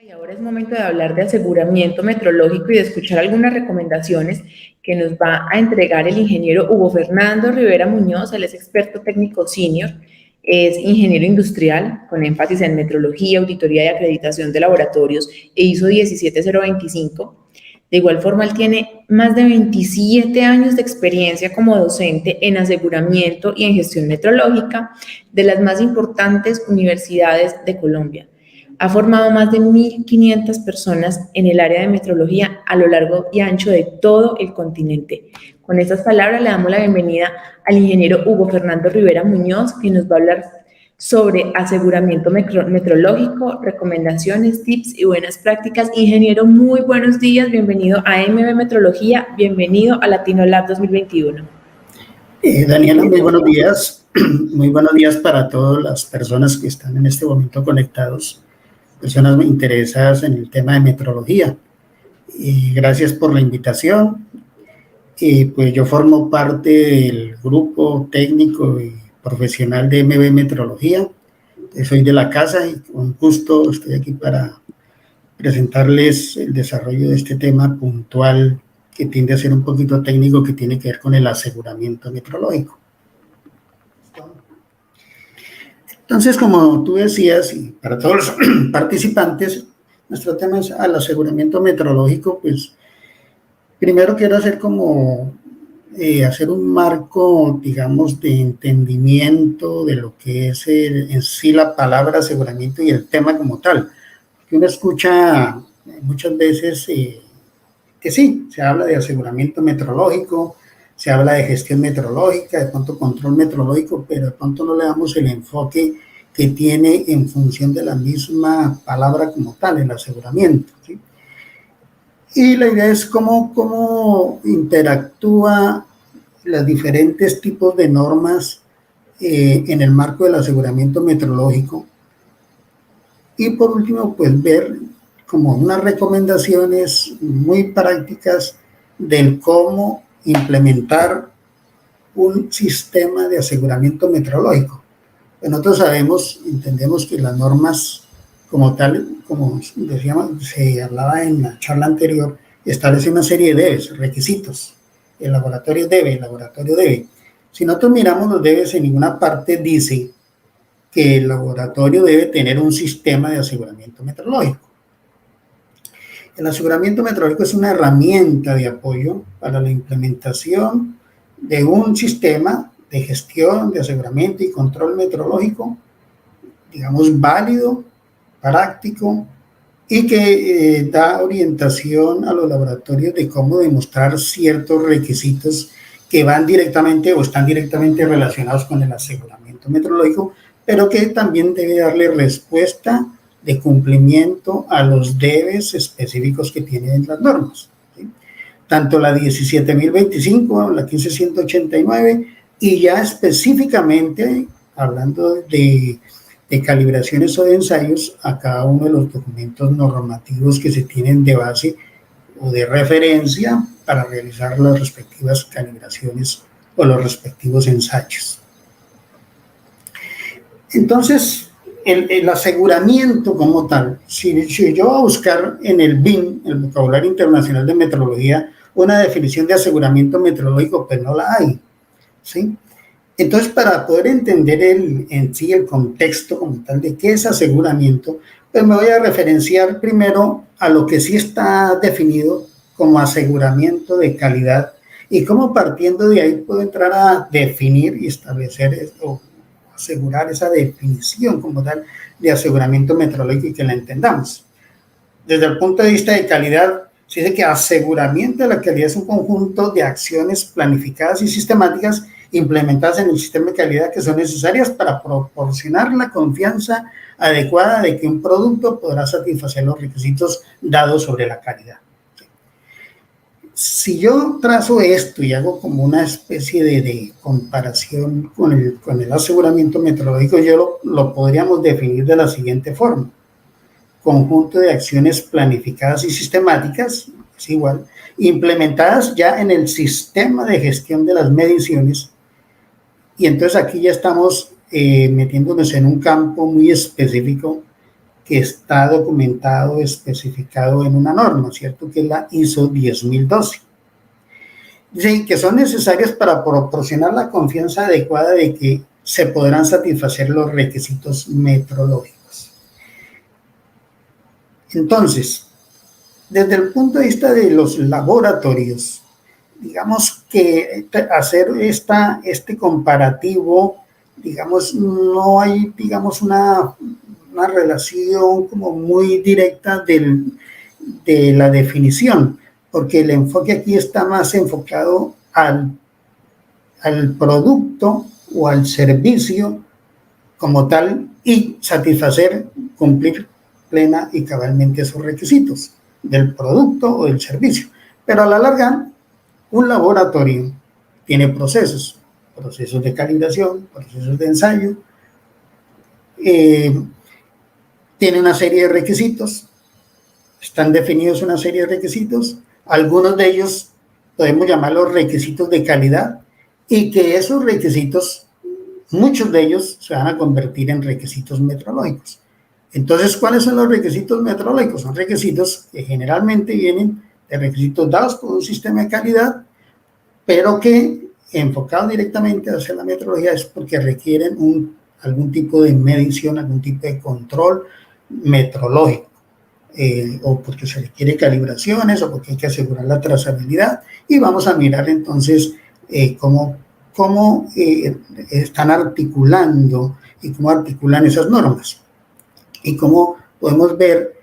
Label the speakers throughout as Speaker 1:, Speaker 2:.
Speaker 1: Y ahora es momento de hablar de aseguramiento metrológico y de escuchar algunas recomendaciones que nos va a entregar el ingeniero Hugo Fernando Rivera Muñoz. Él es experto técnico senior, es ingeniero industrial con énfasis en metrología, auditoría y acreditación de laboratorios e ISO 17025. De igual forma, él tiene más de 27 años de experiencia como docente en aseguramiento y en gestión metrológica de las más importantes universidades de Colombia. Ha formado más de 1.500 personas en el área de metrología a lo largo y ancho de todo el continente. Con estas palabras le damos la bienvenida al ingeniero Hugo Fernando Rivera Muñoz, que nos va a hablar sobre aseguramiento metrológico, recomendaciones, tips y buenas prácticas. Ingeniero, muy buenos días, bienvenido a MB Metrología, bienvenido a Latino Lab 2021.
Speaker 2: Daniela, muy buenos días. Muy buenos días para todas las personas que están en este momento conectados, personas interesadas en el tema de metrología. Gracias por la invitación. Pues yo formo parte del grupo técnico y profesional de MB Metrología. Soy de la casa y con gusto estoy aquí para presentarles el desarrollo de este tema puntual que tiende a ser un poquito técnico, que tiene que ver con el aseguramiento metrológico. Entonces, como tú decías, y para todos los participantes, nuestro tema es al aseguramiento metrológico. Pues primero quiero hacer hacer un marco, digamos, de entendimiento de lo que es en sí la palabra aseguramiento y el tema como tal. Que uno escucha muchas veces que sí, se habla de aseguramiento metrológico, se habla de gestión metrológica, de pronto control metrológico, pero de pronto no le damos el enfoque que tiene en función de la misma palabra como tal, el aseguramiento, ¿sí? Y la idea es cómo interactúa los diferentes tipos de normas en el marco del aseguramiento metrológico. Y por último, pues ver como unas recomendaciones muy prácticas del cómo implementar un sistema de aseguramiento metrológico. Pues nosotros entendemos que las normas como tal, como decíamos, se hablaba en la charla anterior, establece una serie de debes, requisitos. El laboratorio debe. Si nosotros miramos los debes, en ninguna parte dice que el laboratorio debe tener un sistema de aseguramiento metrológico. El aseguramiento metrológico es una herramienta de apoyo para la implementación de un sistema de gestión, de aseguramiento y control metrológico, digamos, válido, práctico, y que da orientación a los laboratorios de cómo demostrar ciertos requisitos que van directamente o están directamente relacionados con el aseguramiento metrológico, pero que también debe darle respuesta de cumplimiento a los debes específicos que tienen las normas, ¿sí? Tanto la 17.025, la 15.189, y ya específicamente, hablando de calibraciones o de ensayos, a cada uno de los documentos normativos que se tienen de base o de referencia para realizar las respectivas calibraciones o los respectivos ensayos. Entonces, el aseguramiento como tal, si yo voy a buscar en el BIM, el Vocabulario Internacional de Metrología, una definición de aseguramiento metrológico, pues no la hay, ¿sí? Entonces, para poder entender en sí el contexto como tal de qué es aseguramiento, pues me voy a referenciar primero a lo que sí está definido como aseguramiento de calidad, y cómo partiendo de ahí puedo entrar a definir y establecer esto, asegurar esa definición como tal de aseguramiento metrológico y que la entendamos. Desde el punto de vista de calidad, se dice que aseguramiento de la calidad es un conjunto de acciones planificadas y sistemáticas implementadas en el sistema de calidad que son necesarias para proporcionar la confianza adecuada de que un producto podrá satisfacer los requisitos dados sobre la calidad. Si yo trazo esto y hago como una especie de comparación con el aseguramiento metrológico, yo lo podríamos definir de la siguiente forma: conjunto de acciones planificadas y sistemáticas, es igual, implementadas ya en el sistema de gestión de las mediciones. Y entonces aquí ya estamos metiéndonos en un campo muy específico que está documentado, especificado en una norma, ¿cierto? Que es la ISO 10012. Dice que son necesarias para proporcionar la confianza adecuada de que se podrán satisfacer los requisitos metrológicos. Entonces, desde el punto de vista de los laboratorios, digamos que hacer este comparativo, digamos, no hay, digamos, una relación como muy directa de la definición, porque el enfoque aquí está más enfocado al producto o al servicio como tal y satisfacer, cumplir plena y cabalmente esos requisitos del producto o del servicio. Pero a la larga, un laboratorio tiene procesos de calibración, procesos de ensayo, tiene una serie de requisitos, están definidos una serie de requisitos, algunos de ellos podemos llamarlos requisitos de calidad, y que esos requisitos, muchos de ellos se van a convertir en requisitos metrológicos. Entonces, ¿cuáles son los requisitos metrológicos? Son requisitos que generalmente vienen de requisitos dados por un sistema de calidad, pero que enfocados directamente hacia la metrología es porque requieren algún tipo de medición, algún tipo de control metrológico, o porque se requiere calibraciones, o porque hay que asegurar la trazabilidad, y vamos a mirar entonces cómo están articulando y cómo articulan esas normas, y cómo podemos ver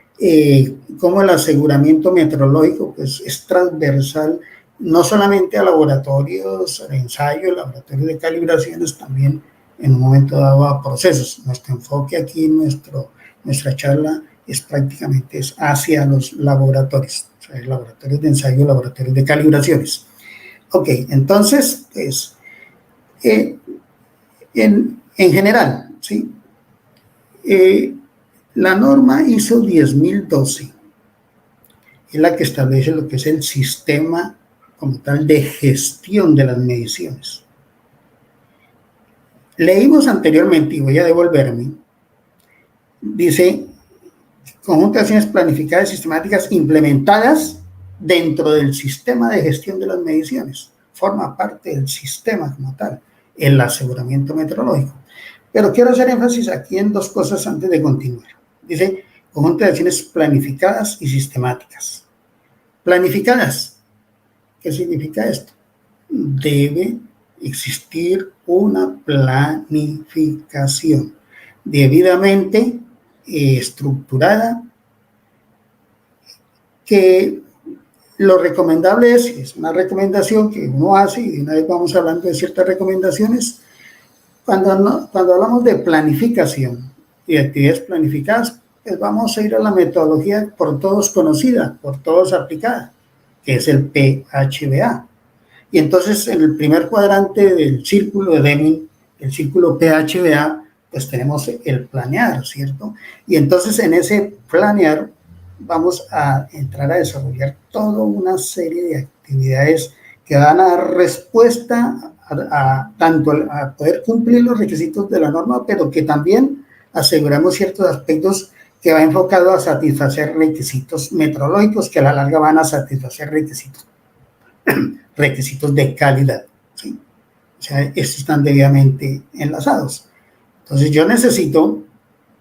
Speaker 2: cómo el aseguramiento metrológico pues, es transversal no solamente a laboratorios de ensayo, laboratorios de calibraciones, también en un momento dado a procesos. Nuestro enfoque aquí, nuestra charla es prácticamente hacia los laboratorios, o sea, laboratorios de ensayo, laboratorios de calibraciones. Ok, entonces, pues, en general, ¿sí? La norma ISO 10012 es la que establece lo que es el sistema como tal de gestión de las mediciones. Leímos anteriormente, y voy a devolverme, dice, conjunto de acciones planificadas y sistemáticas implementadas dentro del sistema de gestión de las mediciones. Forma parte del sistema como tal, el aseguramiento metrológico. Pero quiero hacer énfasis aquí en dos cosas antes de continuar. Dice, conjunto de acciones planificadas y sistemáticas. Planificadas. ¿Qué significa esto? Debe existir una planificación debidamente estructurada, que lo recomendable es una recomendación que uno hace, y de una vez vamos hablando de ciertas recomendaciones. Cuando hablamos de planificación y de actividades planificadas, pues vamos a ir a la metodología por todos conocida, por todos aplicada, que es el PHBA. Y entonces en el primer cuadrante del círculo de Deming, el círculo PHBA, pues tenemos el planear, ¿cierto? Y entonces en ese planear vamos a entrar a desarrollar toda una serie de actividades que van a dar respuesta tanto a poder cumplir los requisitos de la norma, pero que también aseguramos ciertos aspectos que va enfocado a satisfacer requisitos metrológicos, que a la larga van a satisfacer requisitos de calidad, ¿sí? O sea, estos están debidamente enlazados. Entonces yo necesito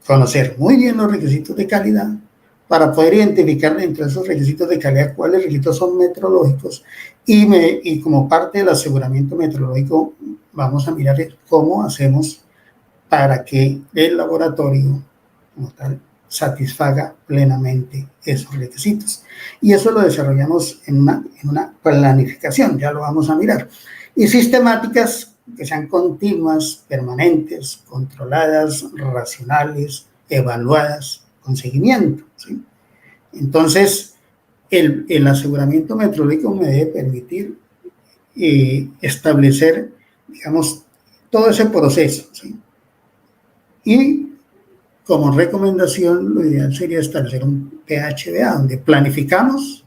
Speaker 2: conocer muy bien los requisitos de calidad para poder identificar dentro de esos requisitos de calidad cuáles requisitos son metrológicos, y como parte del aseguramiento metrológico vamos a mirar cómo hacemos para que el laboratorio como tal satisfaga plenamente esos requisitos. Y eso lo desarrollamos en una planificación, ya lo vamos a mirar. Y sistemáticas que sean continuas, permanentes, controladas, racionales, evaluadas, con seguimiento, ¿sí? Entonces, el aseguramiento metrológico me debe permitir establecer, digamos, todo ese proceso, ¿sí? Y como recomendación, lo ideal sería establecer un PHBA, donde planificamos,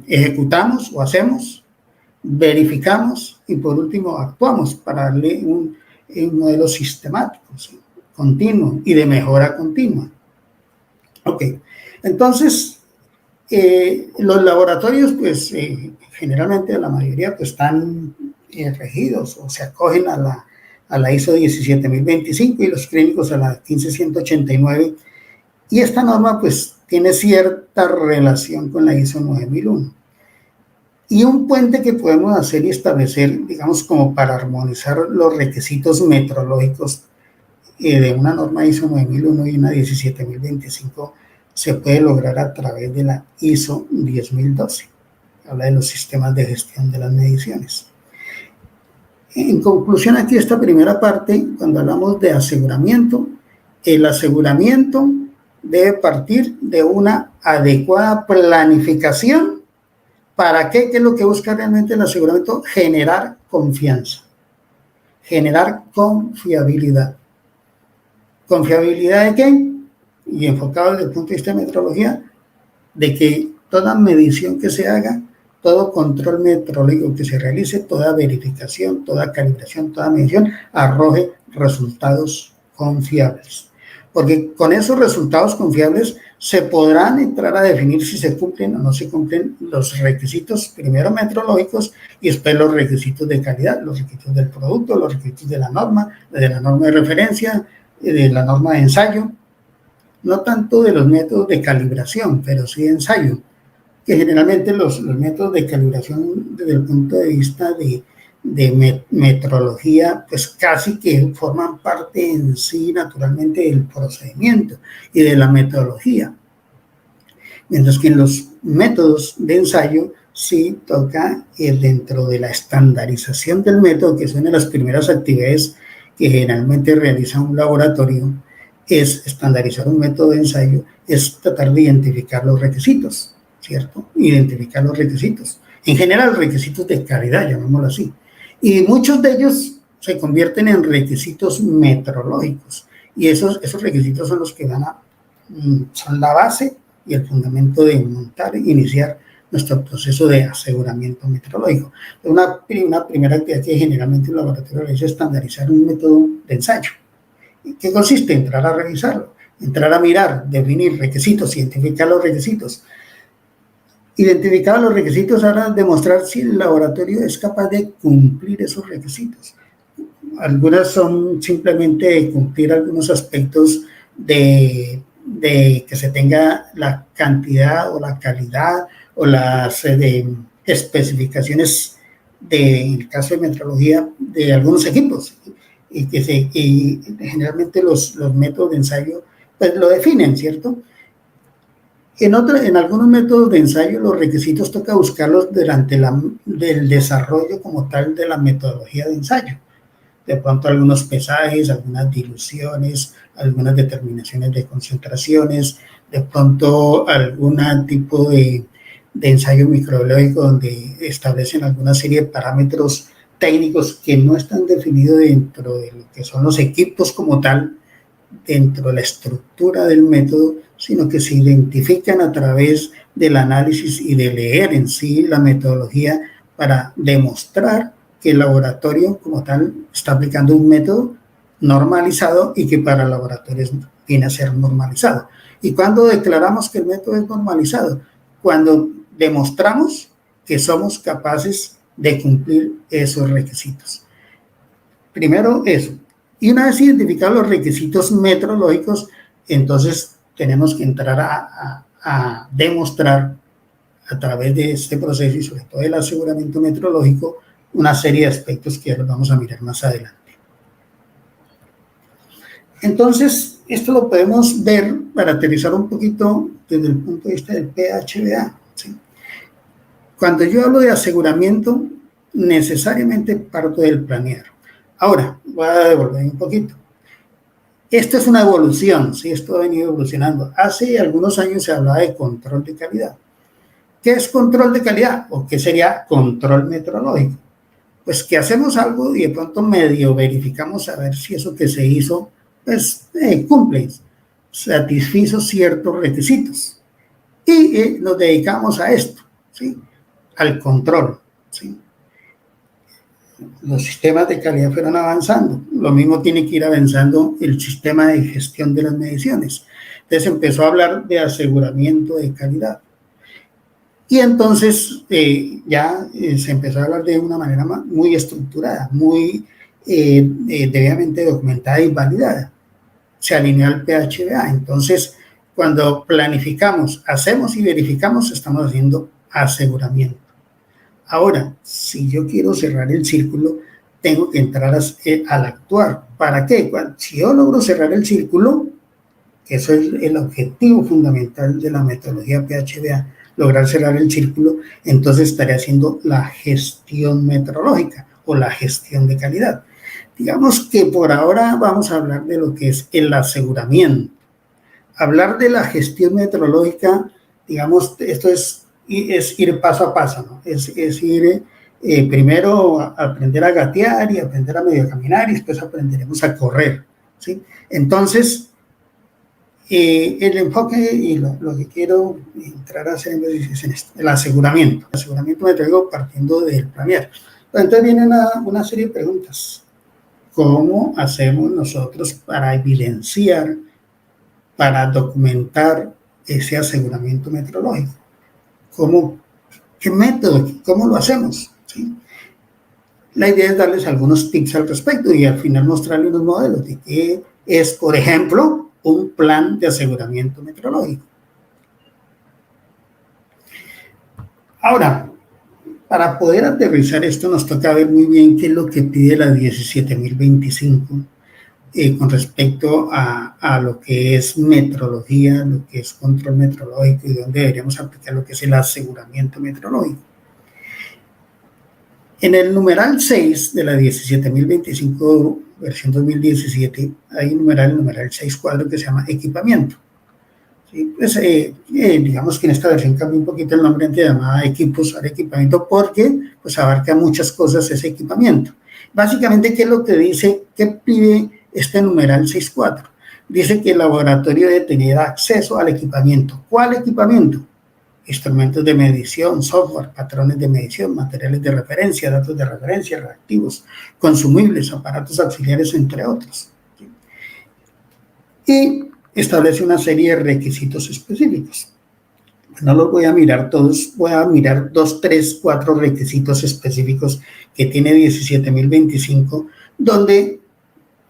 Speaker 2: ejecutamos o hacemos, verificamos y por último actuamos para darle un modelo sistemático, ¿sí? continuo y de mejora continua. Ok, entonces, los laboratorios, pues, generalmente la mayoría pues, están regidos o se acogen a la ISO 17025 y los clínicos a la 15189, y esta norma pues tiene cierta relación con la ISO 9001. Y un puente que podemos hacer y establecer, digamos, como para armonizar los requisitos metrológicos de una norma ISO 9001 y una 17025 se puede lograr a través de la ISO 10012. Habla de los sistemas de gestión de las mediciones. En conclusión, aquí esta primera parte, cuando hablamos de aseguramiento, el aseguramiento debe partir de una adecuada planificación. ¿Para qué? ¿Qué es lo que busca realmente el aseguramiento? Generar confianza, generar confiabilidad. ¿Confiabilidad de qué? Y enfocado desde el punto de vista de metrología, de que toda medición que se haga, todo control metrológico que se realice, toda verificación, toda calibración, toda medición, arroje resultados confiables. Porque con esos resultados confiables se podrán entrar a definir si se cumplen o no se cumplen los requisitos, primero metrológicos y después los requisitos de calidad, los requisitos del producto, los requisitos de la norma de referencia, de la norma de ensayo, no tanto de los métodos de calibración, pero sí de ensayo, que generalmente los métodos de calibración desde el punto de vista de metrología, pues casi que forman parte en sí naturalmente del procedimiento y de la metodología. Mientras que en los métodos de ensayo sí toca dentro de la estandarización del método, que es una de las primeras actividades que generalmente realiza un laboratorio, es estandarizar un método de ensayo, es tratar de identificar los requisitos, ¿cierto? Identificar los requisitos. En general, requisitos de calidad, llamémoslo así. Y muchos de ellos se convierten en requisitos metrológicos. Y esos requisitos son los que son la base y el fundamento de montar e iniciar nuestro proceso de aseguramiento metrológico. Una primera actividad que generalmente el laboratorio es estandarizar un método de ensayo. ¿Qué consiste? Entrar a revisarlo, entrar a mirar, definir requisitos, identificar los requisitos. Identificar los requisitos, ahora demostrar si el laboratorio es capaz de cumplir esos requisitos. Algunas son simplemente cumplir algunos aspectos de que se tenga la cantidad o la calidad o las especificaciones en el caso de metrología de algunos equipos, y generalmente los métodos de ensayo pues lo definen, ¿cierto? En algunos métodos de ensayo los requisitos toca buscarlos durante del desarrollo como tal de la metodología de ensayo. De pronto algunos pesajes, algunas diluciones, algunas determinaciones de concentraciones, de pronto algún tipo de ensayo microbiológico donde establecen alguna serie de parámetros técnicos que no están definidos dentro de lo que son los equipos como tal, dentro de la estructura del método, sino que se identifican a través del análisis y de leer en sí la metodología para demostrar que el laboratorio como tal está aplicando un método normalizado y que para laboratorios viene a ser normalizado. ¿Y cuándo declaramos que el método es normalizado? Cuando demostramos que somos capaces de cumplir esos requisitos. Primero eso. Y una vez identificados los requisitos metrológicos, entonces tenemos que entrar a demostrar a través de este proceso y sobre todo el aseguramiento metrológico una serie de aspectos que los vamos a mirar más adelante. Entonces, esto lo podemos ver para aterrizar un poquito desde el punto de vista del PHBA, ¿sí? Cuando yo hablo de aseguramiento, necesariamente parto del planear. Ahora, voy a devolver un poquito. Esto es una evolución, ¿sí? Esto ha venido evolucionando. Hace algunos años se hablaba de control de calidad. ¿Qué es control de calidad? ¿O qué sería control metrológico? Pues que hacemos algo y de pronto medio verificamos a ver si eso que se hizo pues cumple, satisfizo ciertos requisitos. Y nos dedicamos a esto, ¿sí? Al control, ¿sí? los sistemas de calidad fueron avanzando. Lo mismo tiene que ir avanzando el sistema de gestión de las mediciones. Entonces empezó a hablar de aseguramiento de calidad. Y entonces se empezó a hablar de una manera muy estructurada, muy debidamente documentada y validada. Se alineó al PHBA. Entonces, cuando planificamos, hacemos y verificamos, estamos haciendo aseguramiento. Ahora, si yo quiero cerrar el círculo, tengo que entrar al actuar. ¿Para qué? Si yo logro cerrar el círculo, que eso es el objetivo fundamental de la metodología PHBA, lograr cerrar el círculo, entonces estaré haciendo la gestión metrológica o la gestión de calidad. Digamos que por ahora vamos a hablar de lo que es el aseguramiento. Hablar de la gestión metrológica, digamos, esto es ir paso a paso, ¿no? Es ir primero a aprender a gatear y aprender a medio caminar y después aprenderemos a correr, ¿sí? Entonces, el enfoque y lo que quiero entrar a hacer es en esto, el aseguramiento. El aseguramiento me traigo partiendo del planear. Entonces viene una serie de preguntas. ¿Cómo hacemos nosotros para evidenciar, para documentar ese aseguramiento metrológico? ¿Qué método? ¿Cómo lo hacemos? ¿Sí? La idea es darles algunos tips al respecto y al final mostrarles unos modelos de qué es, por ejemplo, un plan de aseguramiento metrológico. Ahora, para poder aterrizar esto nos toca ver muy bien qué es lo que pide la 17025 con respecto a lo que es metrología, lo que es control metrológico y dónde deberíamos aplicar lo que es el aseguramiento metrológico. En el numeral 6 de la 17025 versión 2017 hay un numeral 6 cuadro que se llama equipamiento. ¿Sí? Pues, digamos que en esta versión cambia un poquito el nombre, antes llamaba equipos, ahora equipamiento, porque pues abarca muchas cosas ese equipamiento. Básicamente, ¿qué es lo que dice? ¿Qué pide este numeral 6.4? Dice que el laboratorio debe tener acceso al equipamiento. ¿Cuál equipamiento? Instrumentos de medición, software, patrones de medición, materiales de referencia, datos de referencia, reactivos, consumibles, aparatos auxiliares, entre otros. Y establece una serie de requisitos específicos. No los voy a mirar todos, voy a mirar 2, 3, 4 requisitos específicos que tiene 17025, donde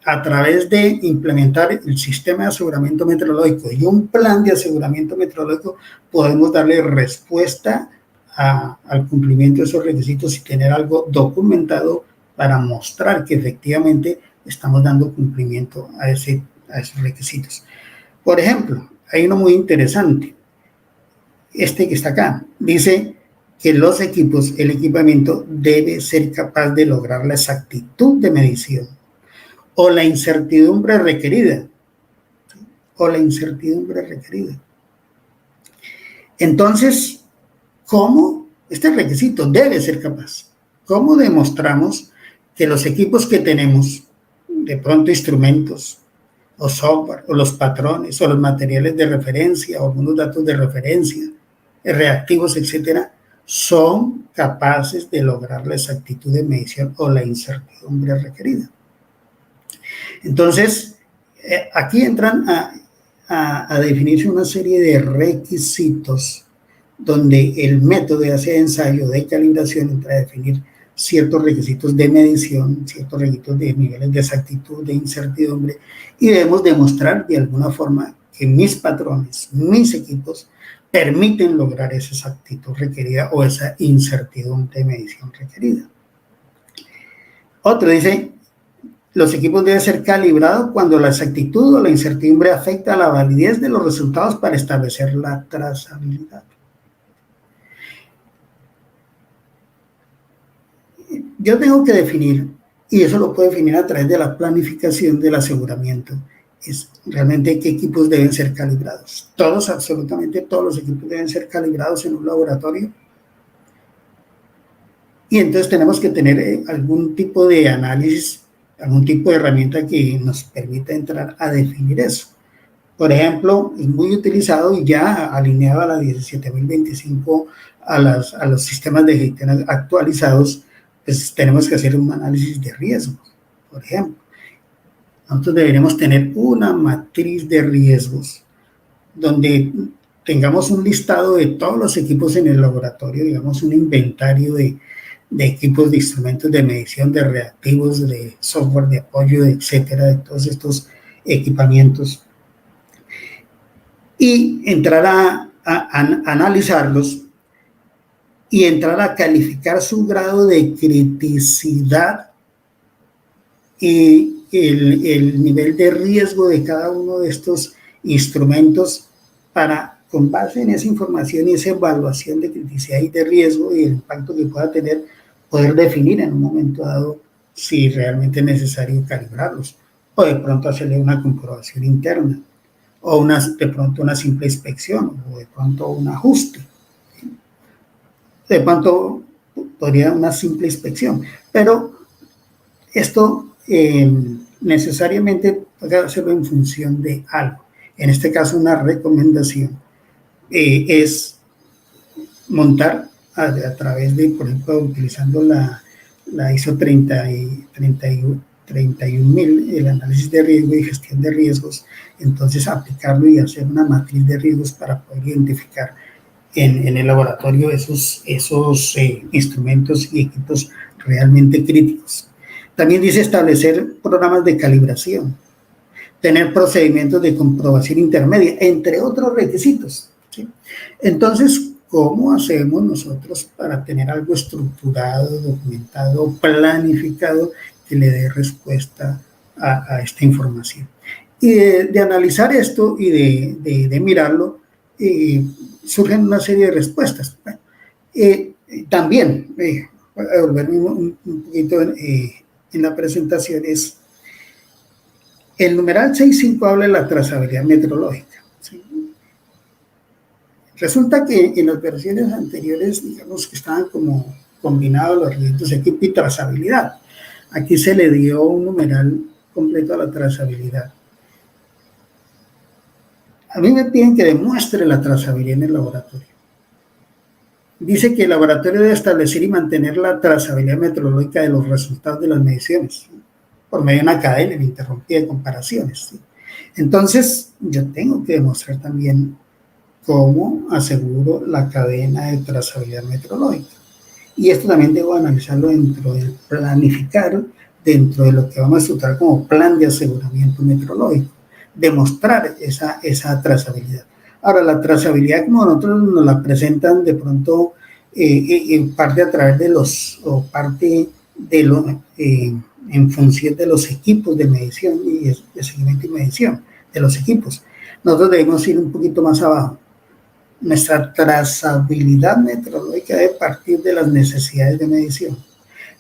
Speaker 2: a través de implementar el sistema de aseguramiento metrológico y un plan de aseguramiento metrológico podemos darle respuesta al cumplimiento de esos requisitos y tener algo documentado para mostrar que efectivamente estamos dando cumplimiento a esos requisitos. Por ejemplo, hay uno muy interesante, este que está acá, dice que los equipos, el equipamiento debe ser capaz de lograr la exactitud de medición o la incertidumbre requerida. Entonces, ¿cómo? Este requisito debe ser capaz. ¿Cómo demostramos que los equipos que tenemos, de pronto instrumentos, o software, o los patrones, o los materiales de referencia, o algunos datos de referencia, reactivos, etcétera, son capaces de lograr la exactitud de medición o la incertidumbre requerida? Entonces, aquí entran a definirse una serie de requisitos donde el método de ensayo de calibración entra a definir ciertos requisitos de medición, ciertos requisitos de niveles de exactitud, de incertidumbre, y debemos demostrar de alguna forma que mis patrones, mis equipos, permiten lograr esa exactitud requerida o esa incertidumbre de medición requerida. Otro dice, los equipos deben ser calibrados cuando la exactitud o la incertidumbre afecta a la validez de los resultados para establecer la trazabilidad. Yo tengo que definir, y eso lo puedo definir a través de la planificación del aseguramiento, es realmente qué equipos deben ser calibrados. Todos, absolutamente todos los equipos deben ser calibrados en un laboratorio. Y entonces tenemos que tener algún tipo de análisis, algún tipo de herramienta que nos permita entrar a definir eso. Por ejemplo, es muy utilizado y ya alineado a la 17025 a los sistemas de gestión actualizados, pues tenemos que hacer un análisis de riesgos, por ejemplo. Nosotros deberíamos tener una matriz de riesgos donde tengamos un listado de todos los equipos en el laboratorio, digamos un inventario de equipos, de instrumentos de medición, de reactivos, de software de apoyo, etcétera, de todos estos equipamientos, y entrar a analizarlos y entrar a calificar su grado de criticidad y el nivel de riesgo de cada uno de estos instrumentos para, con base en esa información y esa evaluación de criticidad y de riesgo y el impacto que pueda tener, poder definir en un momento dado si realmente es necesario calibrarlos o de pronto hacerle una comprobación interna o de pronto una simple inspección o de pronto un ajuste. De pronto podría una simple inspección, pero esto necesariamente puede hacerlo en función de algo. En este caso, una recomendación es montar a través de, por ejemplo, utilizando la ISO 31000, el análisis de riesgo y gestión de riesgos, entonces aplicarlo y hacer una matriz de riesgos para poder identificar en el laboratorio esos instrumentos y equipos realmente críticos. También dice establecer programas de calibración, tener procedimientos de comprobación intermedia, entre otros requisitos, ¿sí? Entonces, ¿cómo hacemos nosotros para tener algo estructurado, documentado, planificado que le dé respuesta a esta información? Y de analizar esto y de mirarlo, surgen una serie de respuestas. Bueno, también, voy a volverme un poquito en la presentación, es el numeral 6.5 habla de la trazabilidad metrológica, ¿sí? Resulta que en las versiones anteriores, digamos que estaban como combinados los requisitos de equipo y trazabilidad. Aquí se le dio un numeral completo a la trazabilidad. A mí me piden que demuestre la trazabilidad en el laboratorio. Dice que el laboratorio debe establecer y mantener la trazabilidad metrológica de los resultados de las mediciones, ¿sí?, por medio de una cadena ininterrumpida de comparaciones, ¿sí? Entonces, yo tengo que demostrar también cómo aseguro la cadena de trazabilidad metrológica. Y esto también debo analizarlo dentro del planificar, dentro de lo que vamos a estructurar como plan de aseguramiento metrológico, demostrar esa trazabilidad. Ahora, la trazabilidad, como nosotros nos la presentan de pronto, en parte a través de o parte de en función de los equipos de medición y de seguimiento y medición de los equipos. Nosotros debemos ir un poquito más abajo. Nuestra trazabilidad metrológica debe partir de las necesidades de medición,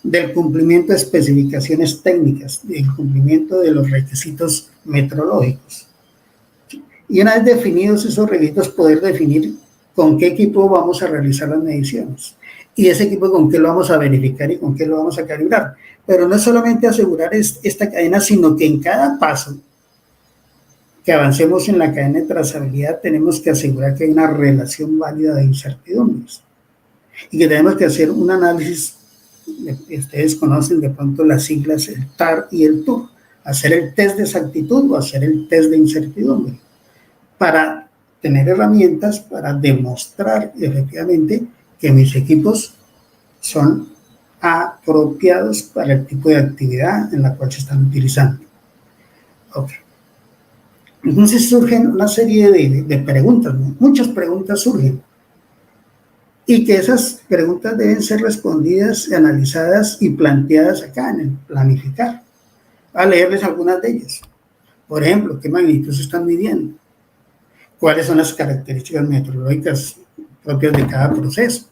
Speaker 2: del cumplimiento de especificaciones técnicas, del cumplimiento de los requisitos metrológicos. Y una vez definidos esos requisitos, poder definir con qué equipo vamos a realizar las mediciones. Y ese equipo con qué lo vamos a verificar y con qué lo vamos a calibrar. Pero no es solamente asegurar esta cadena, sino que en cada paso que avancemos en la cadena de trazabilidad tenemos que asegurar que hay una relación válida de incertidumbres. Y que tenemos que hacer un análisis, ustedes conocen de pronto las siglas, el TAR y el TUR, hacer el test de exactitud o hacer el test de incertidumbre, para tener herramientas para demostrar efectivamente que mis equipos son apropiados para el tipo de actividad en la cual se están utilizando. Ok. Entonces surgen una serie de preguntas, ¿no? Muchas preguntas surgen. Y que esas preguntas deben ser respondidas, analizadas y planteadas acá en el planificar. Voy a leerles algunas de ellas. Por ejemplo, ¿qué magnitud se están midiendo? ¿Cuáles son las características metrológicas propias de cada proceso?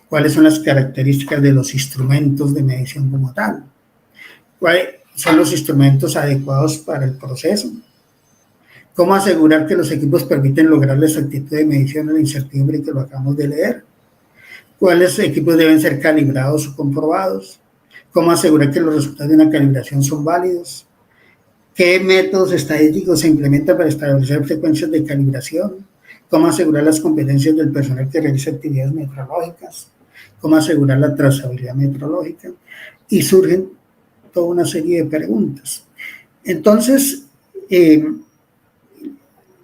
Speaker 2: ¿Cuáles son las características de los instrumentos de medición como tal? ¿Cuáles son los instrumentos adecuados para el proceso? ¿Cómo asegurar que los equipos permiten lograr la exactitud de medición en la incertidumbre que lo acabamos de leer? ¿Cuáles equipos deben ser calibrados o comprobados? ¿Cómo asegurar que los resultados de una calibración son válidos? ¿Qué métodos estadísticos se implementan para establecer frecuencias de calibración? ¿Cómo asegurar las competencias del personal que realiza actividades metrológicas? cómo asegurar la trazabilidad metrológica, y surgen toda una serie de preguntas. Entonces,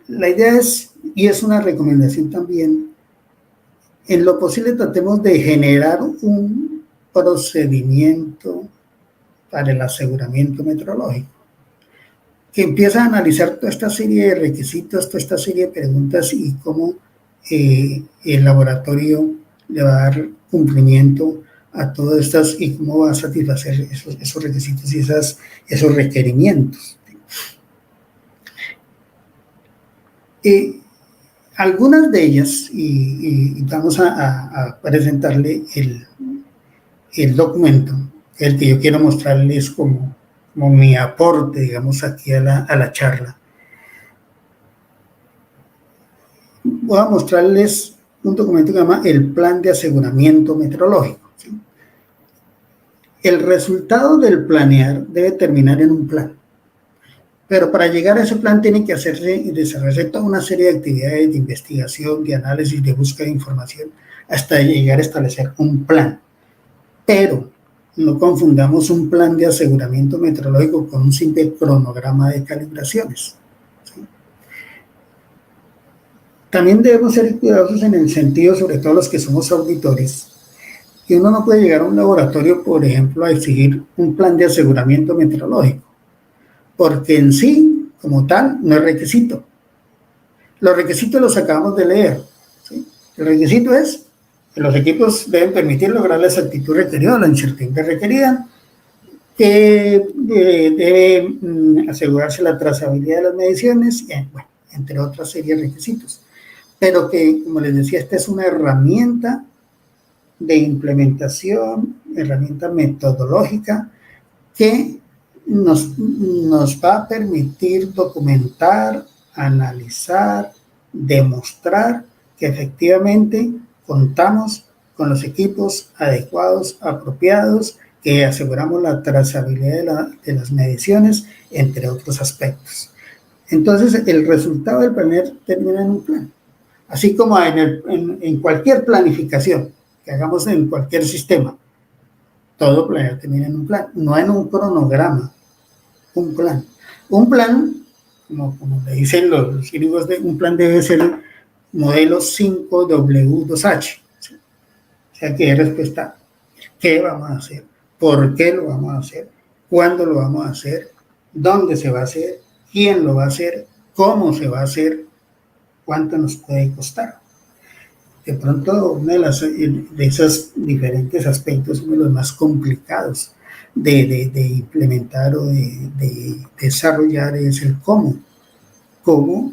Speaker 2: la idea es, y es una recomendación también, en lo posible tratemos de generar un procedimiento para el aseguramiento metrológico, que empieza a analizar toda esta serie de requisitos, toda esta serie de preguntas y cómo el laboratorio le va a dar cumplimiento a todas estas y cómo va a satisfacer esos requisitos y esos requerimientos. Algunas de ellas, y vamos a presentarle el documento, el que yo quiero mostrarles como mi aporte, digamos, aquí a la charla. Voy a mostrarles un documento que se llama el Plan de Aseguramiento Metrológico, ¿sí? El resultado del planear debe terminar en un plan, pero para llegar a ese plan tiene que hacerse y desarrollarse toda una serie de actividades de investigación, de análisis, de búsqueda de información, hasta llegar a establecer un plan. Pero no confundamos un plan de aseguramiento metrológico con un simple cronograma de calibraciones, ¿sí? También debemos ser cuidadosos en el sentido, sobre todo los que somos auditores, que uno no puede llegar a un laboratorio, por ejemplo, a exigir un plan de aseguramiento metrológico, porque en sí, como tal, no es requisito. Los requisitos los acabamos de leer, ¿sí? El requisito es que los equipos deben permitir lograr la exactitud requerida o la incertidumbre requerida, que debe asegurarse la trazabilidad de las mediciones, bueno, entre otras series de requisitos. Pero que, como les decía, esta es una herramienta de implementación, herramienta metodológica que nos va a permitir documentar, analizar, demostrar que efectivamente contamos con los equipos adecuados, apropiados, que aseguramos la trazabilidad de las mediciones, entre otros aspectos. Entonces, el resultado del planear termina en un plan. Así como en cualquier planificación que hagamos en cualquier sistema, todo planear termina en un plan, no en un cronograma, un plan. Un plan, como le dicen los gringos, un plan debe ser el modelo 5W2H. ¿Sí? O sea, que es respuesta, ¿qué vamos a hacer? ¿Por qué lo vamos a hacer? ¿Cuándo lo vamos a hacer? ¿Dónde se va a hacer? ¿Quién lo va a hacer? ¿Cómo se va a hacer? ¿Cuánto nos puede costar? De pronto, uno de esos diferentes aspectos, uno de los más complicados de implementar o de desarrollar es el cómo. ¿Cómo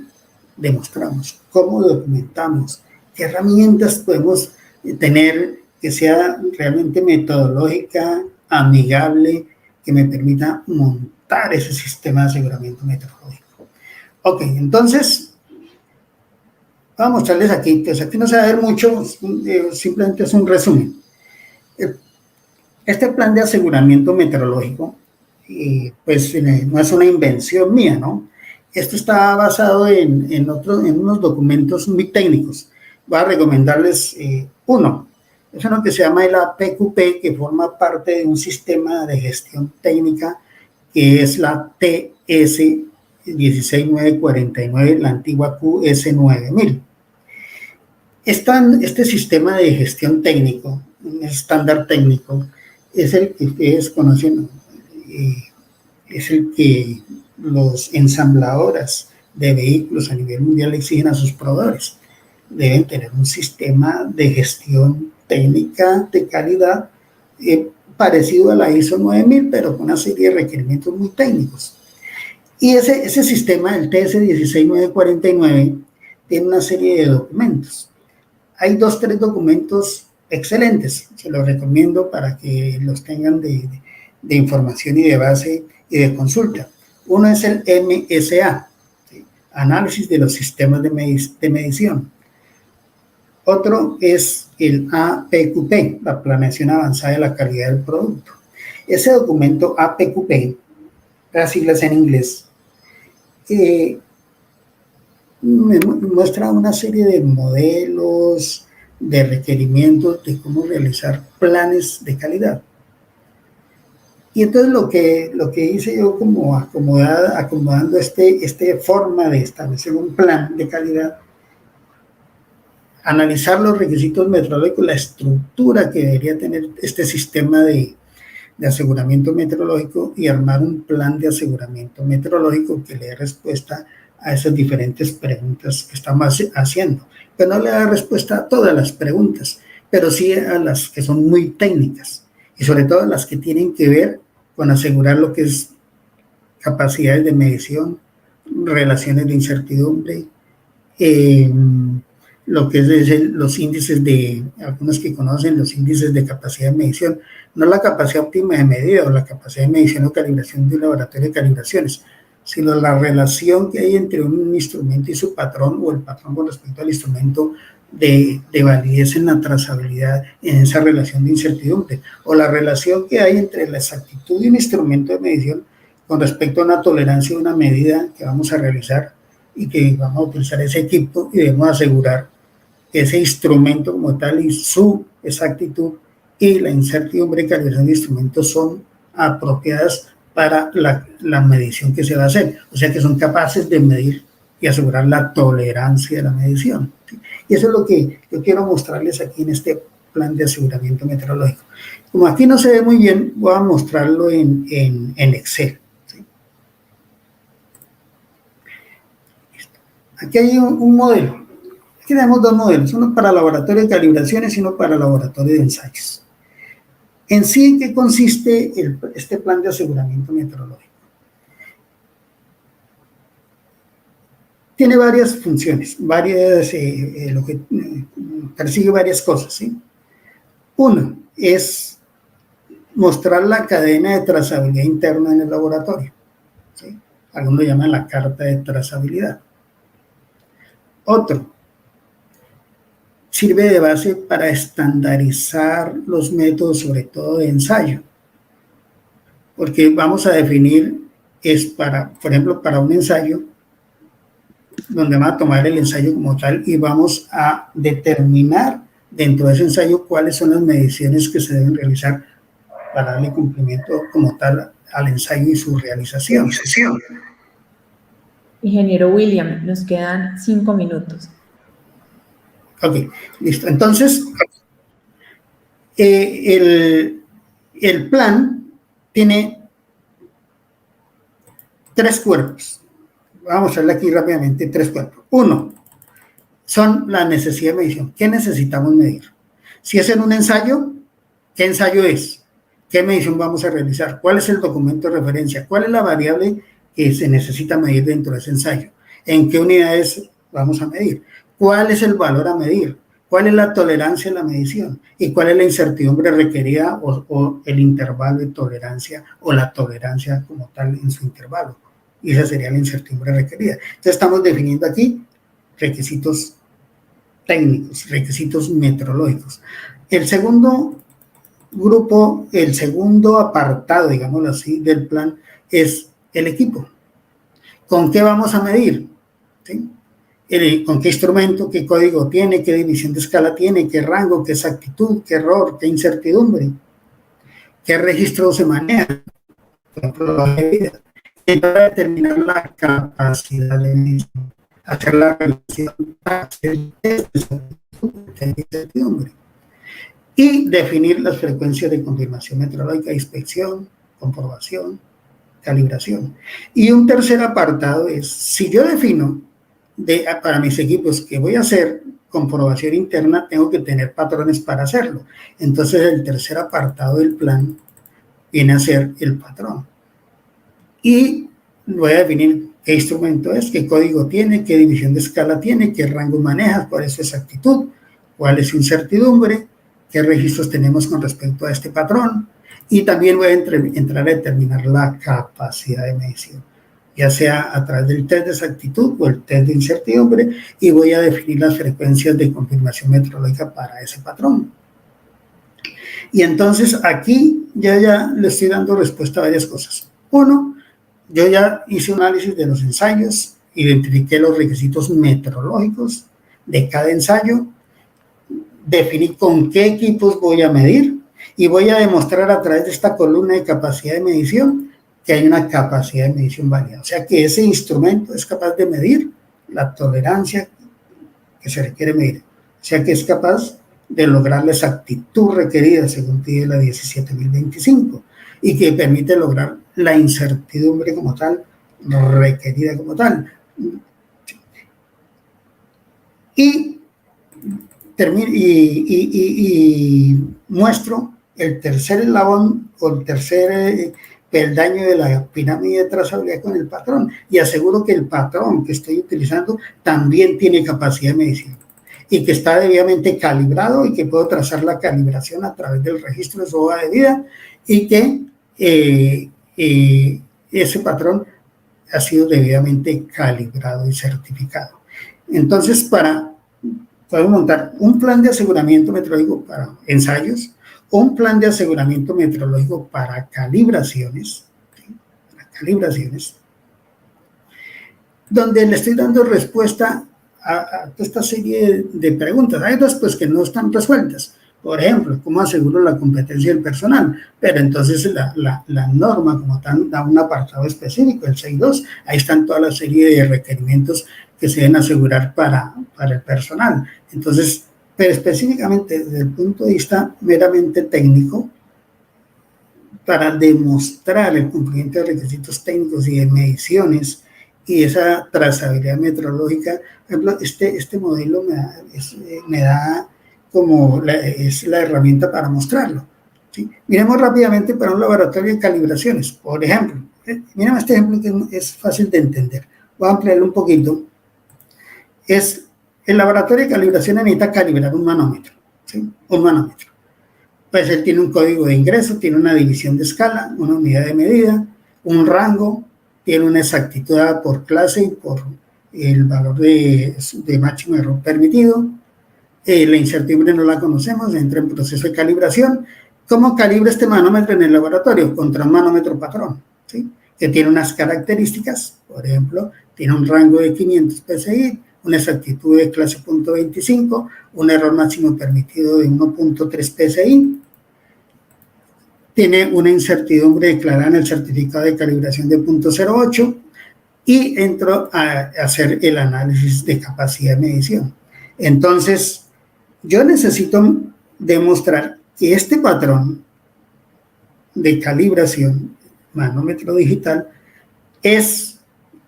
Speaker 2: demostramos? ¿Cómo documentamos? ¿Qué herramientas podemos tener que sea realmente metodológica, amigable, que me permita montar ese sistema de aseguramiento metrológico? Ok, entonces vamos a mostrarles aquí, pues aquí no se va a ver mucho, simplemente es un resumen. Este plan de aseguramiento meteorológico, pues no es una invención mía, ¿no? Esto está basado en unos documentos muy técnicos. Voy a recomendarles uno. Es uno que se llama el APQP, que forma parte de un sistema de gestión técnica que es la TS 16949, la antigua QS 9000. Este sistema de gestión técnico, un estándar técnico, es el que ustedes conocen, es el que los ensambladoras de vehículos a nivel mundial exigen a sus proveedores. Deben tener un sistema de gestión técnica de calidad parecido a la ISO 9000, pero con una serie de requerimientos muy técnicos. Y ese sistema, el TS 16949, tiene una serie de documentos. Hay 2-3 documentos excelentes, se los recomiendo para que los tengan de información y de base y de consulta. Uno es el MSA, ¿sí? Análisis de los sistemas de medición. Otro es el APQP, la planeación avanzada de la calidad del producto. Ese documento APQP, las siglas en inglés, muestra una serie de modelos, de requerimientos de cómo realizar planes de calidad. Y entonces lo que hice yo como acomodando esta forma de establecer un plan de calidad, analizar los requisitos metrológicos, la estructura que debería tener este sistema de aseguramiento meteorológico y armar un plan de aseguramiento meteorológico que le dé respuesta a esas diferentes preguntas que estamos haciendo. Pero no le da respuesta a todas las preguntas, pero sí a las que son muy técnicas y sobre todo a las que tienen que ver con asegurar lo que es capacidades de medición, relaciones de incertidumbre, lo que es los índices de, algunos que conocen los índices de capacidad de medición, no la capacidad óptima de medida o la capacidad de medición o calibración de un laboratorio de calibraciones, sino la relación que hay entre un instrumento y su patrón o el patrón con respecto al instrumento de validez en la trazabilidad en esa relación de incertidumbre, o la relación que hay entre la exactitud de un instrumento de medición con respecto a una tolerancia de una medida que vamos a realizar y que vamos a utilizar ese equipo y debemos asegurar que ese instrumento como tal y su exactitud y la incertidumbre de calibración de instrumentos son apropiadas para la medición que se va a hacer, o sea que son capaces de medir y asegurar la tolerancia de la medición. ¿Sí? Y eso es lo que yo quiero mostrarles aquí en este plan de aseguramiento meteorológico. Como aquí no se ve muy bien, voy a mostrarlo en Excel. ¿Sí? Aquí hay un modelo. Aquí tenemos dos modelos, uno para laboratorio de calibraciones y uno para laboratorio de ensayos. En sí, ¿en qué consiste este plan de aseguramiento meteorológico? Tiene varias funciones, persigue varias cosas, ¿sí? Uno es mostrar la cadena de trazabilidad interna en el laboratorio, ¿sí? Algunos lo llaman la carta de trazabilidad. Otro, sirve de base para estandarizar los métodos, sobre todo de ensayo, porque vamos a definir, por ejemplo, para un ensayo, donde vamos a tomar el ensayo como tal y vamos a determinar dentro de ese ensayo cuáles son las mediciones que se deben realizar para darle cumplimiento como tal al ensayo y su realización.
Speaker 1: Ingeniero William, nos quedan 5 minutos.
Speaker 2: Ok, listo. Entonces, el plan tiene 3 cuerpos. Vamos a mostrarle aquí rápidamente 3 cuerpos. Uno, son la necesidad de medición. ¿Qué necesitamos medir? Si es en un ensayo, ¿qué ensayo es? ¿Qué medición vamos a realizar? ¿Cuál es el documento de referencia? ¿Cuál es la variable que se necesita medir dentro de ese ensayo? ¿En qué unidades vamos a medir? ¿Cuál es el valor a medir? ¿Cuál es la tolerancia en la medición? ¿Y cuál es la incertidumbre requerida o el intervalo de tolerancia o la tolerancia como tal en su intervalo? Y esa sería la incertidumbre requerida. Entonces estamos definiendo aquí requisitos técnicos, requisitos metrológicos. El segundo grupo, el segundo apartado, digámoslo así, del plan es el equipo. ¿Con qué vamos a medir? ¿Sí? ¿Con qué instrumento, qué código tiene, qué división de escala tiene, qué rango, qué exactitud, qué error, qué incertidumbre, qué registro se maneja? Por ejemplo, la medida. Y para determinar la capacidad de medición, hacer la relación, hacer el test de incertidumbre. Y definir las frecuencias de confirmación meteorológica, inspección, comprobación, calibración. Y un tercer apartado es, si yo defino para mis equipos que voy a hacer comprobación interna, tengo que tener patrones para hacerlo. Entonces el tercer apartado del plan viene a ser el patrón. Y voy a definir qué instrumento es, qué código tiene, qué división de escala tiene, qué rango maneja, cuál es su exactitud, cuál es su incertidumbre, qué registros tenemos con respecto a este patrón, y también voy a entrar a determinar la capacidad de medición, ya sea a través del test de exactitud o el test de incertidumbre, y voy a definir las frecuencias de confirmación meteorológica para ese patrón. Y entonces aquí ya le estoy dando respuesta a varias cosas. Uno, yo ya hice un análisis de los ensayos, identifiqué los requisitos meteorológicos de cada ensayo, definir con qué equipos voy a medir y voy a demostrar a través de esta columna de capacidad de medición que hay una capacidad de medición válida. O sea que ese instrumento es capaz de medir la tolerancia que se requiere medir. O sea que es capaz de lograr la exactitud requerida según pide la 17025 y que permite lograr la incertidumbre como tal, requerida como tal. Y muestro el tercer eslabón o el tercer peldaño de la pirámide de trazabilidad con el patrón y aseguro que el patrón que estoy utilizando también tiene capacidad de medición y que está debidamente calibrado y que puedo trazar la calibración a través del registro de su hoja de vida y que ese patrón ha sido debidamente calibrado y certificado. Entonces, podemos montar un plan de aseguramiento metrológico para ensayos, un plan de aseguramiento metrológico para calibraciones, donde le estoy dando respuesta a esta serie de preguntas. Hay dos pues, que no están resueltas. Por ejemplo, ¿cómo aseguro la competencia del personal? Pero entonces la norma como tal da un apartado específico, el 6.2, ahí están toda la serie de requerimientos que se deben asegurar para el personal. Entonces, pero específicamente desde el punto de vista meramente técnico, para demostrar el cumplimiento de requisitos técnicos y de mediciones y esa trazabilidad metrológica, por ejemplo, este modelo me da como es la herramienta para mostrarlo. ¿Sí? Miremos rápidamente para un laboratorio de calibraciones. Por ejemplo, miremos este ejemplo que es fácil de entender. Voy a ampliarlo un poquito. El laboratorio de calibraciones necesita calibrar un manómetro. ¿Sí? Un manómetro. Pues él tiene un código de ingreso, tiene una división de escala, una unidad de medida, un rango, tiene una exactitud dada por clase y por el valor de máximo error permitido. La incertidumbre no la conocemos, entra en proceso de calibración. ¿Cómo calibra este manómetro en el laboratorio? Contra un manómetro patrón, ¿sí? Que tiene unas características, por ejemplo, tiene un rango de 500 PSI, una exactitud de clase 0.25, un error máximo permitido de 1.3 PSI, tiene una incertidumbre declarada en el certificado de calibración de 0.08 y entro a hacer el análisis de capacidad de medición. Entonces, yo necesito demostrar que este patrón de calibración, manómetro digital, es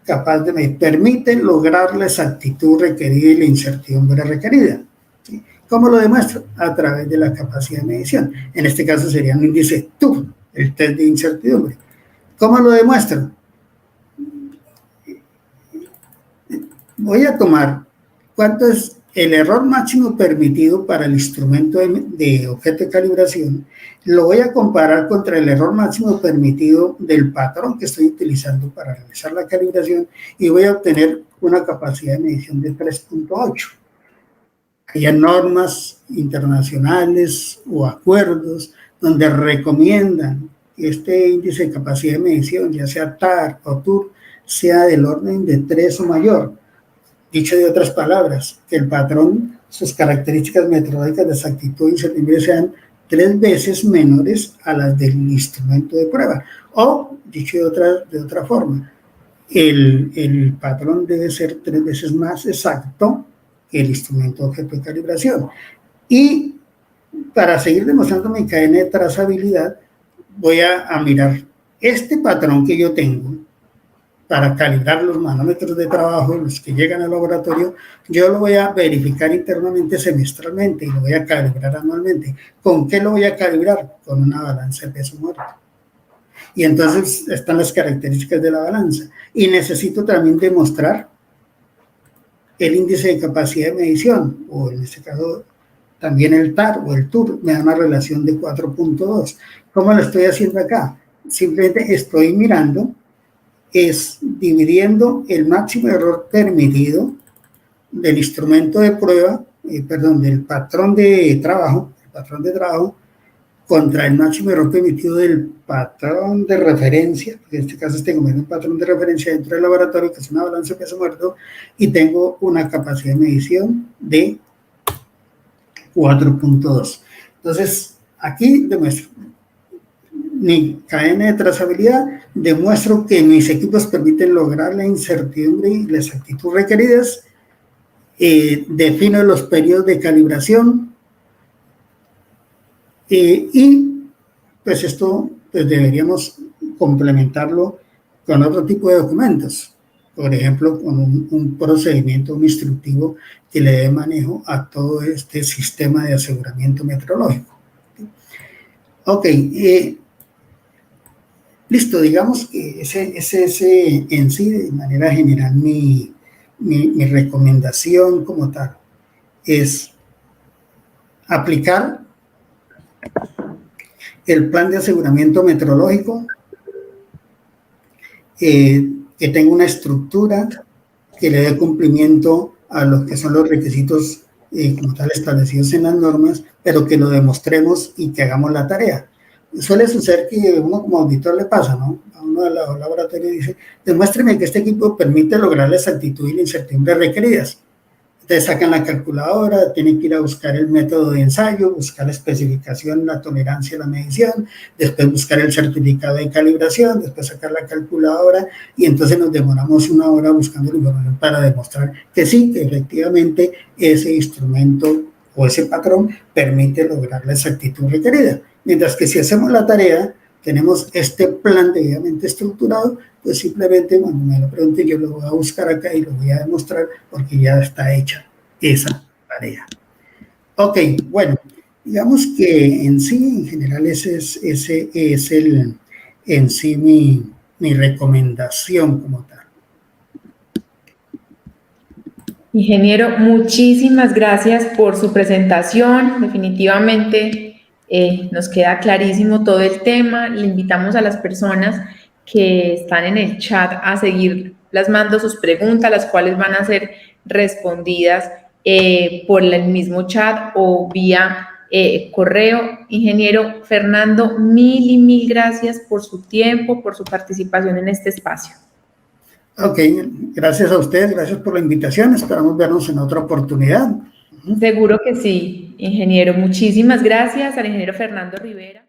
Speaker 2: capaz de medir, permite lograr la exactitud requerida y la incertidumbre requerida. ¿Sí? ¿Cómo lo demuestro? A través de la capacidad de medición. En este caso sería un índice TU, el test de incertidumbre. ¿Cómo lo demuestro? Voy a tomar cuánto es el error máximo permitido para el instrumento de objeto de calibración, lo voy a comparar contra el error máximo permitido del patrón que estoy utilizando para realizar la calibración y voy a obtener una capacidad de medición de 3.8. Hay normas internacionales o acuerdos donde recomiendan que este índice de capacidad de medición, ya sea TAR o TUR, sea del orden de 3 o mayor. Dicho de otras palabras, que el patrón, sus características metodológicas de exactitud y incertidumbre sean 3 veces menores a las del instrumento de prueba. O, dicho de otra forma, el patrón debe ser 3 veces más exacto que el instrumento objeto de calibración. Y para seguir demostrando mi cadena de trazabilidad, voy a mirar este patrón que yo tengo para calibrar los manómetros de trabajo, los que llegan al laboratorio, yo lo voy a verificar internamente semestralmente y lo voy a calibrar anualmente. ¿Con qué lo voy a calibrar? Con una balanza de peso muerto. Y entonces están las características de la balanza. Y necesito también demostrar el índice de capacidad de medición, o en este caso también el TAR o el TUR, me da una relación de 4.2. ¿Cómo lo estoy haciendo acá? Simplemente estoy mirando es dividiendo el máximo error permitido del instrumento de prueba, del patrón de trabajo, contra el máximo error permitido del patrón de referencia, en este caso tengo un patrón de referencia dentro del laboratorio, que es una balanza de peso muerto, y tengo una capacidad de medición de 4.2. Entonces, aquí demuestro mi cadena de trazabilidad, demuestro que mis equipos permiten lograr la incertidumbre y la exactitud requeridas, defino los periodos de calibración, y pues esto pues deberíamos complementarlo con otro tipo de documentos, por ejemplo, con un procedimiento, un instructivo que le dé manejo a todo este sistema de aseguramiento metrológico. Ok, listo, digamos que ese en sí, de manera general, mi recomendación como tal es aplicar el plan de aseguramiento metrológico, que tenga una estructura, que le dé cumplimiento a lo que son los requisitos como tal establecidos en las normas, pero que lo demostremos y que hagamos la tarea. Suele suceder que uno como auditor le pasa, ¿no? A uno de los laboratorios dice, demuéstreme que este equipo permite lograr la exactitud y la incertidumbre requeridas. Entonces sacan la calculadora, tienen que ir a buscar el método de ensayo, buscar la especificación, la tolerancia a la medición, después buscar el certificado de calibración, después sacar la calculadora, y entonces nos demoramos una hora buscando la información para demostrar que sí, que efectivamente ese instrumento o ese patrón permite lograr la exactitud requerida. Mientras que si hacemos la tarea, tenemos este plan debidamente estructurado, pues simplemente cuando me lo pregunte yo lo voy a buscar acá y lo voy a demostrar porque ya está hecha esa tarea. Ok, bueno, digamos que en sí, en general, ese es en sí mi recomendación como tal.
Speaker 1: Ingeniero, muchísimas gracias por su presentación. Definitivamente nos queda clarísimo todo el tema. Le invitamos a las personas que están en el chat a seguir plasmando sus preguntas, las cuales van a ser respondidas por el mismo chat o vía correo. Ingeniero Fernando, mil y mil gracias por su tiempo, por su participación en este espacio.
Speaker 2: Ok, gracias a ustedes, gracias por la invitación, esperamos vernos en otra oportunidad.
Speaker 1: Seguro que sí, ingeniero. Muchísimas gracias al ingeniero Fernando Rivera.